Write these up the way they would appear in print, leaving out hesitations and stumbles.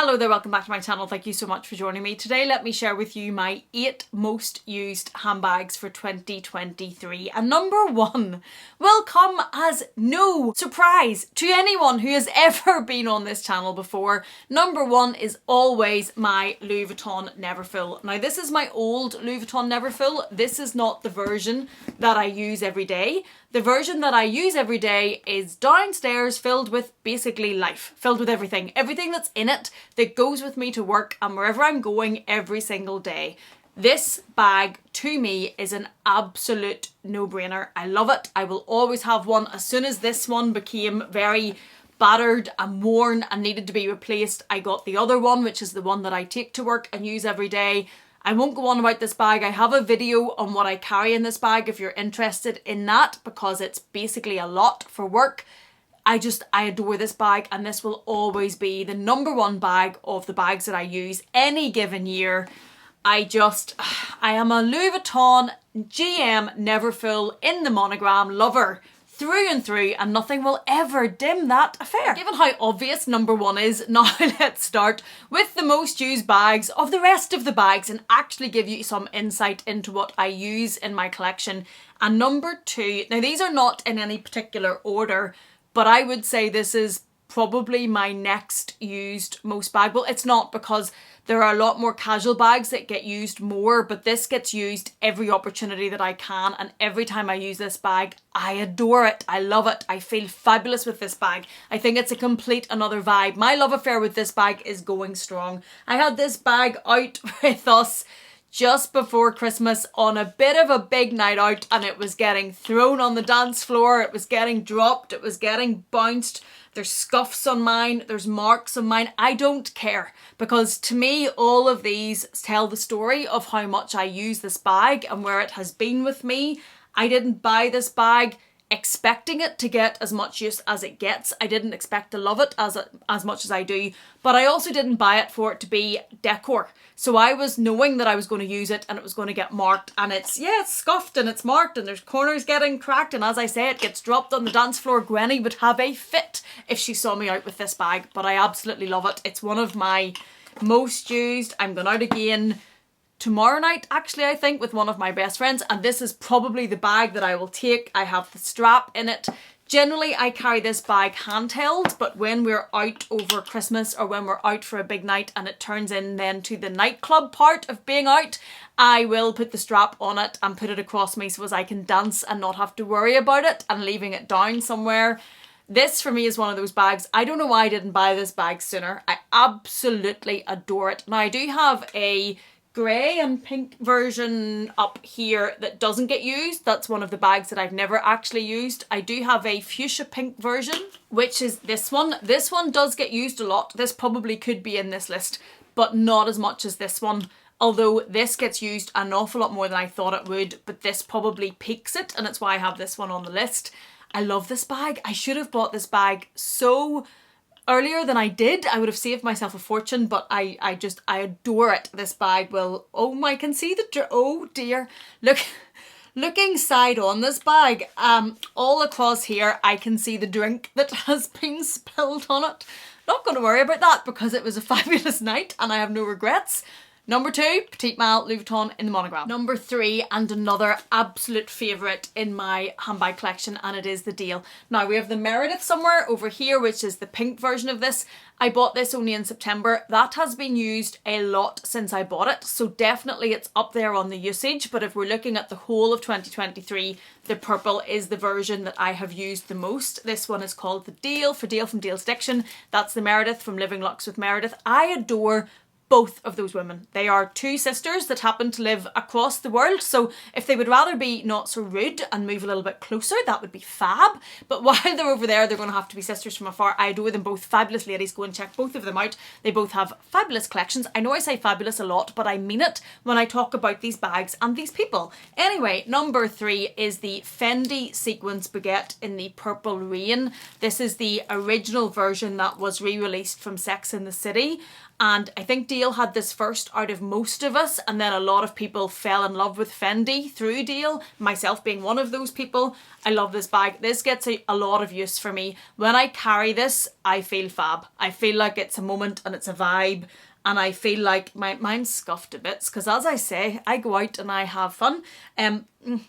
Hello there, welcome back to my channel. Thank you so much for joining me. Today let me share with you my 8 most used handbags for 2023. And number 1 will come as no surprise to anyone who has ever been on this channel before. Number 1 is always my Louis Vuitton Neverfull. Now this is my old Louis Vuitton Neverfull. This is not the version that I use every day. The version that I use every day is downstairs, filled with basically life, filled with everything that's in it that goes with me to work and wherever I'm going every single day. This bag to me is an absolute no-brainer. I love it. I will always have one. As soon as this one became very battered and worn and needed to be replaced, I got the other one, which is the one that I take to work and use every day. I won't go on about this bag. I have a video on what I carry in this bag if you're interested in that, because it's basically a lot for work. I adore this bag, and this will always be the number 1 bag of the bags that I use any given year. I am a Louis Vuitton GM Neverfull in the monogram lover through and through, and nothing will ever dim that affair. Given how obvious number 1 is, now let's start with the most used bags of the rest of the bags and actually give you some insight into what I use in my collection. And number 2, now these are not in any particular order, but I would say this is probably my next used most bag. Well, it's not, because there are a lot more casual bags that get used more, but this gets used every opportunity that I can, and every time I use this bag, I adore it. I love it. I feel fabulous with this bag. I think it's a complete another vibe. My love affair with this bag is going strong. I had this bag out with us just before Christmas on a bit of a big night out, and it was getting thrown on the dance floor, it was getting dropped, it was getting bounced. There's scuffs on mine, there's marks on mine. I don't care, because to me all of these tell the story of how much I use this bag and where it has been with me. I didn't buy this bag expecting it to get as much use as it gets. I didn't expect to love it as much as I do, but I also didn't buy it for it to be decor. So I was knowing that I was going to use it and it was going to get marked, and it's scuffed and it's marked and there's corners getting cracked, and as I say, it gets dropped on the dance floor. Granny would have a fit if she saw me out with this bag, but I absolutely love it. It's one of my most used. I'm going out again tomorrow night, actually, I think, with one of my best friends, and this is probably the bag that I will take. I have the strap in it. Generally, I carry this bag handheld, but when we're out over Christmas or when we're out for a big night and it turns in then to the nightclub part of being out, I will put the strap on it and put it across me so as I can dance and not have to worry about it and leaving it down somewhere. This for me is one of those bags. I don't know why I didn't buy this bag sooner. I absolutely adore it. Now I do have a grey and pink version up here that doesn't get used. That's one of the bags that I've never actually used. I do have a fuchsia pink version, which is this one. This one does get used a lot. This probably could be in this list, but not as much as this one. Although this gets used an awful lot more than I thought it would, but this probably peaks it, and it's why I have this one on the list. I love this bag. I should have bought this bag so earlier than I did. I would have saved myself a fortune, but I adore it. This bag will, I can see the, oh dear. Looking side on this bag, all across here, I can see the drink that has been spilled on it. Not going to worry about that because it was a fabulous night and I have no regrets. Number 2, Petite Malle Louis Vuitton in the monogram. Number 3, and another absolute favourite in my handbag collection, and it is the Deal. Now we have the Meredith somewhere over here, which is the pink version of this. I bought this only in September. That has been used a lot since I bought it, so definitely it's up there on the usage, but if we're looking at the whole of 2023, the purple is the version that I have used the most. This one is called the Deal, for Deal from Deal's Diction. That's the Meredith from Living Luxe with Meredith. I adore both of those women. They are 2 sisters that happen to live across the world, so if they would rather be not so rude and move a little bit closer, that would be fab. But while they're over there, they're going to have to be sisters from afar. I adore them both. Fabulous ladies. Go and check both of them out. They both have fabulous collections. I know I say fabulous a lot, but I mean it when I talk about these bags and these people. Anyway, number 3 is the Fendi Sequins Baguette in the Purple Rain. This is the original version that was re-released from Sex and the City, and I think Dale had this first out of most of us, and then a lot of people fell in love with Fendi through Dale, myself being one of those people. I love this bag. This gets a lot of use for me. When I carry this, I feel fab. I feel like it's a moment and it's a vibe, and I feel like mine's scuffed to bits because, as I say, I go out and I have fun.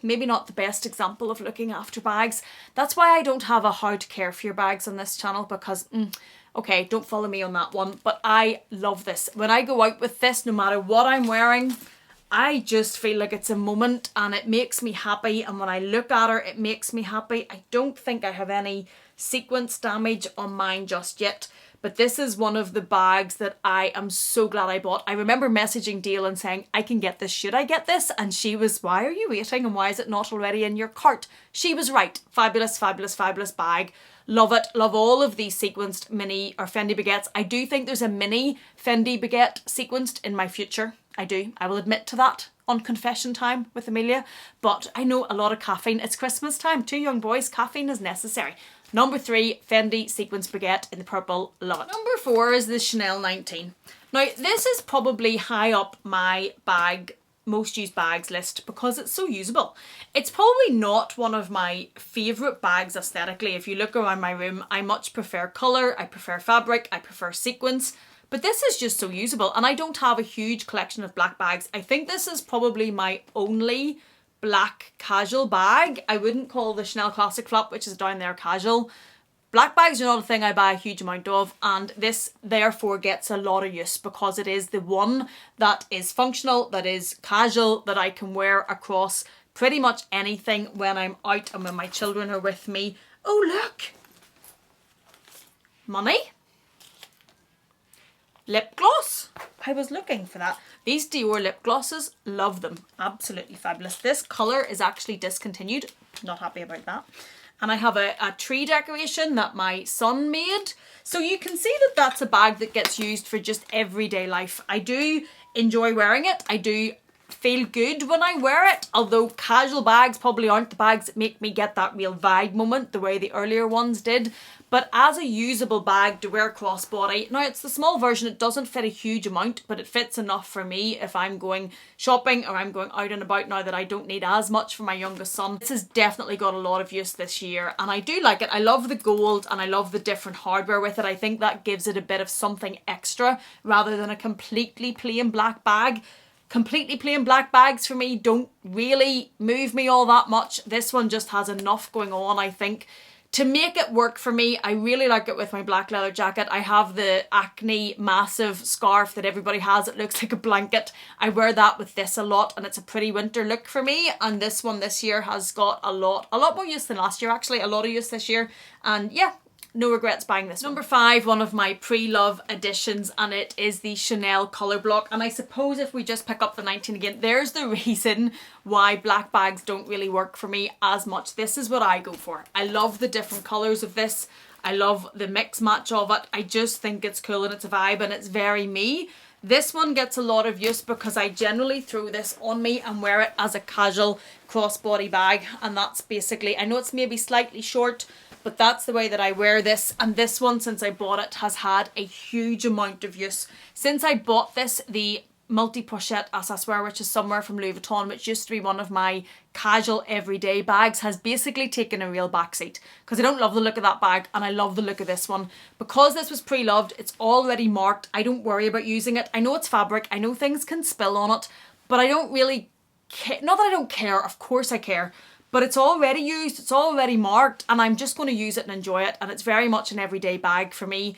Maybe not the best example of looking after bags. That's why I don't have a how to care for your bags on this channel, because okay, don't follow me on that one, but I love this. When I go out with this, no matter what I'm wearing, I just feel like it's a moment and it makes me happy, and when I look at her, it makes me happy. I don't think I have any sequence damage on mine just yet, but this is one of the bags that I am so glad I bought. I remember messaging Dale and saying, I can get this, should I get this? And she was, why are you waiting and why is it not already in your cart? She was right. Fabulous, fabulous, fabulous bag. Love it. Love all of these sequenced mini or Fendi baguettes. I do think there's a mini Fendi baguette sequenced in my future. I do. I will admit to that on confession time with Amelia. But I know a lot of caffeine. It's Christmas time. 2 young boys. Caffeine is necessary. Number 3, Fendi sequence baguette in the purple. Love it. Number 4 is the Chanel 19. Now, this is probably high up my most used bags list because it's so usable. It's probably not one of my favourite bags aesthetically. If you look around my room, I much prefer colour, I prefer fabric, I prefer sequins, but this is just so usable, and I don't have a huge collection of black bags. I think this is probably my only black casual bag. I wouldn't call the Chanel Classic Flap, which is down there, casual. Black bags are not a thing I buy a huge amount of, and this therefore gets a lot of use because it is the one that is functional, that is casual, that I can wear across pretty much anything when I'm out and when my children are with me. Oh look! Money? Lip gloss? I was looking for that. These Dior lip glosses, love them. Absolutely fabulous. This colour is actually discontinued. Not happy about that. And I have a tree decoration that my son made. So you can see that that's a bag that gets used for just everyday life. I do enjoy wearing it. I do feel good when I wear it, although casual bags probably aren't the bags that make me get that real vibe moment the way the earlier ones did. But as a usable bag to wear crossbody, now it's the small version, it doesn't fit a huge amount, but it fits enough for me if I'm going shopping or I'm going out and about now that I don't need as much for my youngest son. This has definitely got a lot of use this year, and I do like it. I love the gold and I love the different hardware with it. I think that gives it a bit of something extra rather than a completely plain black bag. Completely plain black bags for me don't really move me all that much. This one just has enough going on, I think, to make it work for me. I really like it with my black leather jacket. I have the Acne massive scarf that everybody has. It looks like a blanket. I wear that with this a lot, and it's a pretty winter look for me. And this one this year has got a lot more use than last year, actually. A lot of use this year. And yeah, no regrets buying this. Number 5, one of my pre-love additions, and it is the Chanel colour block. And I suppose if we just pick up the 19 again, there's the reason why black bags don't really work for me as much. This is what I go for. I love the different colours of this. I love the mix match of it. I just think it's cool and it's a vibe and it's very me. This one gets a lot of use because I generally throw this on me and wear it as a casual crossbody bag, and that's basically, I know it's maybe slightly short, but that's the way that I wear this. And this one, since I bought it, has had a huge amount of use. Since I bought this, the multi-pochette accessoire, which is somewhere from Louis Vuitton, which used to be one of my casual everyday bags, has basically taken a real backseat because I don't love the look of that bag and I love the look of this one. Because this was pre-loved, it's already marked. I don't worry about using it. I know it's fabric. I know things can spill on it, but I don't really care. Not that I don't care, of course I care. But it's already used, it's already marked, and I'm just going to use it and enjoy it, and it's very much an everyday bag for me.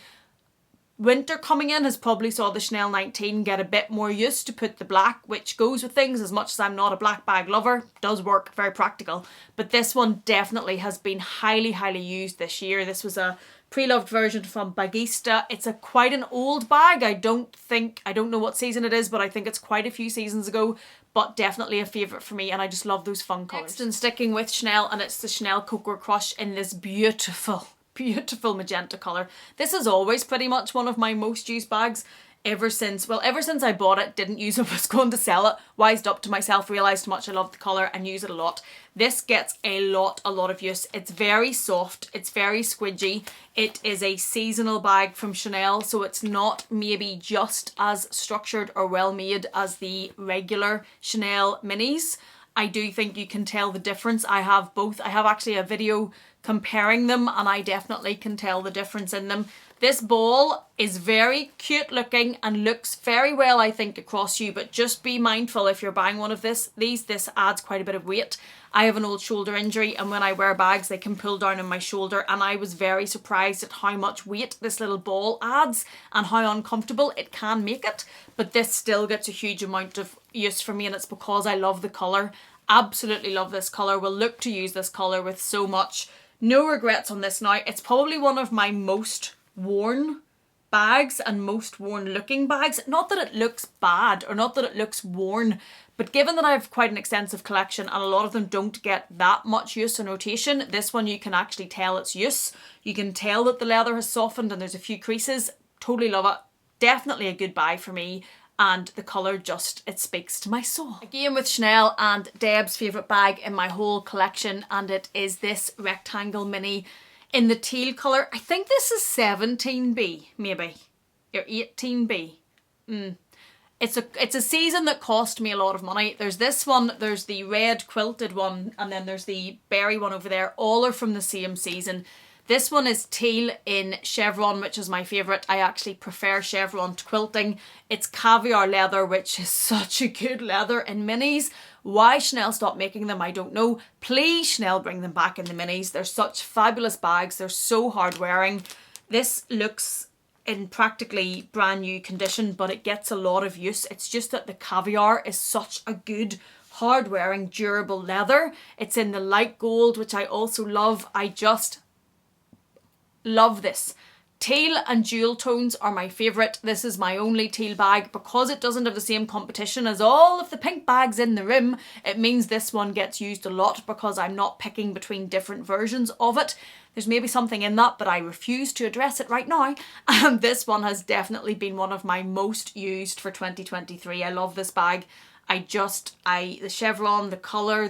Winter coming in has probably saw the Chanel 19 get a bit more used to put the black, which goes with things. As much as I'm not a black bag lover, does work, very practical. But this one definitely has been highly, highly used this year. This was a pre-loved version from Baguette. It's quite an old bag. I don't know what season it is, but I think it's quite a few seasons ago. But definitely a favourite for me, and I just love those fun colours. Next, and sticking with Chanel, and it's the Chanel Coco Crush in this beautiful, beautiful magenta colour. This is always pretty much one of my most used bags. ever since I bought it, didn't use it, was going to sell it, wised up to myself, realised how much I love the colour and use it a lot. This gets a lot of use. It's very soft, it's very squidgy. It is a seasonal bag from Chanel, so it's not maybe just as structured or well made as the regular Chanel minis. I do think you can tell the difference. I have both. I have actually a video comparing them and I definitely can tell the difference in them. This ball is very cute looking and looks very well, I think, across you, but just be mindful if you're buying one of this adds quite a bit of weight. I have an old shoulder injury and when I wear bags they can pull down on my shoulder, and I was very surprised at how much weight this little ball adds and how uncomfortable it can make it. But this still gets a huge amount of use for me, and it's because I love the colour. Absolutely love this colour. Will look to use this colour with so much. No regrets on this now. It's probably one of my most worn bags and most worn looking bags. Not that it looks bad or not that it looks worn, but given that I have quite an extensive collection and a lot of them don't get that much use and rotation, this one you can actually tell its use. You can tell that the leather has softened and there's a few creases. Totally love it. Definitely a good buy for me. And the colour just, it speaks to my soul. Again with Chanel, and Deb's favourite bag in my whole collection, and it is this rectangle mini in the teal colour. I think this is 17B maybe, or 18B. It's a season that cost me a lot of money. There's this one, there's the red quilted one, and then there's the berry one over there. All are from the same season. This one is teal in chevron, which is my favourite. I actually prefer chevron to quilting. It's caviar leather, which is such a good leather in minis. Why Chanel stopped making them, I don't know. Please, Chanel, bring them back in the minis. They're such fabulous bags. They're so hard wearing. This looks in practically brand new condition, but it gets a lot of use. It's just that the caviar is such a good, hard wearing, durable leather. It's in the light gold, which I also love. I just love this. Teal and jewel tones are my favourite. This is my only teal bag because it doesn't have the same competition as all of the pink bags in the room. It means this one gets used a lot because I'm not picking between different versions of it. There's maybe something in that, but I refuse to address it right now. And this one has definitely been one of my most used for 2023. I love this bag. The chevron, the colour,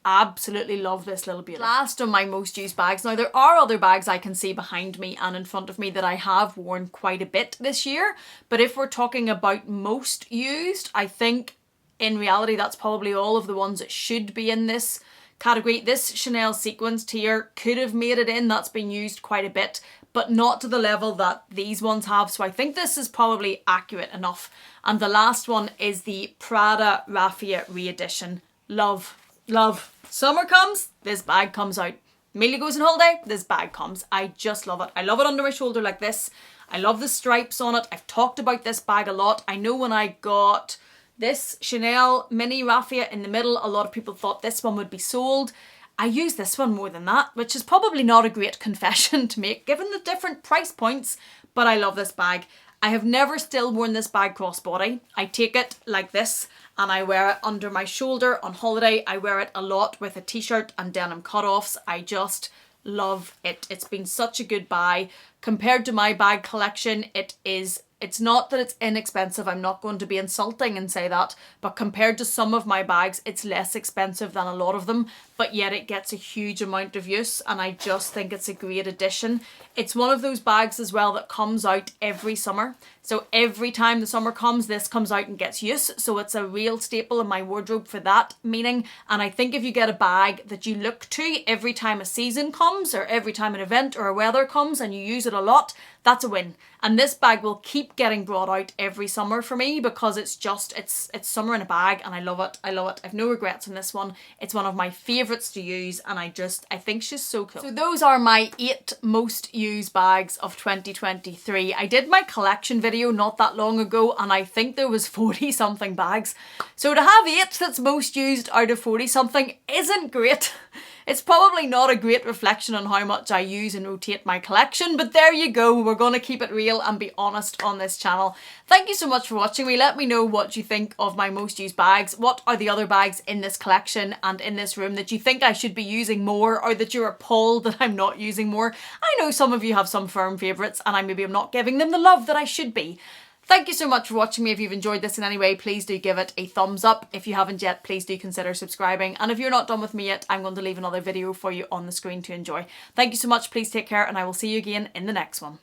absolutely love this little beauty. Last of my most used bags. Now there are other bags I can see behind me and in front of me that I have worn quite a bit this year. But if we're talking about most used, I think in reality that's probably all of the ones that should be in this category. This Chanel sequins tier could have made it in. That's been used quite a bit, but not to the level that these ones have. So I think this is probably accurate enough. And the last one is the Prada raffia re-edition. Love, love. Summer comes, this bag comes out. Amelia goes on holiday, this bag comes. I just love it. I love it under my shoulder like this. I love the stripes on it. I've talked about this bag a lot. I know when I got this Chanel mini raffia in the middle, a lot of people thought this one would be sold. I use this one more than that, which is probably not a great confession to make given the different price points, but I love this bag. I have never still worn this bag crossbody. I take it like this and I wear it under my shoulder on holiday. I wear it a lot with a t-shirt and denim cutoffs. I just love it. It's been such a good buy. Compared to my bag collection, it's not that it's inexpensive. I'm not going to be insulting and say that, but compared to some of my bags, it's less expensive than a lot of them, but yet it gets a huge amount of use and I just think it's a great addition. It's one of those bags as well that comes out every summer. So every time the summer comes, this comes out and gets use. So it's a real staple in my wardrobe for that meaning. And I think if you get a bag that you look to every time a season comes or every time an event or a weather comes and you use it a lot, that's a win. And this bag will keep getting brought out every summer for me because it's summer in a bag and I love it. I love it. I've no regrets on this one. It's one of my favourites to use and I think she's so cool. So those are my 8 most used bags of 2023. I did my collection video not that long ago and I think there was 40 something bags. So to have 8 that's most used out of 40 something isn't great. It's probably not a great reflection on how much I use and rotate my collection, but there you go. We're going to keep it real and be honest on this channel. Thank you so much for watching me. Let me know what you think of my most used bags. What are the other bags in this collection and in this room that you think I should be using more or that you're appalled that I'm not using more? I know some of you have some firm favourites and maybe I'm not giving them the love that I should be. Thank you so much for watching me. If you've enjoyed this in any way, please do give it a thumbs up. If you haven't yet, please do consider subscribing. And if you're not done with me yet, I'm going to leave another video for you on the screen to enjoy. Thank you so much. Please take care, and I will see you again in the next one.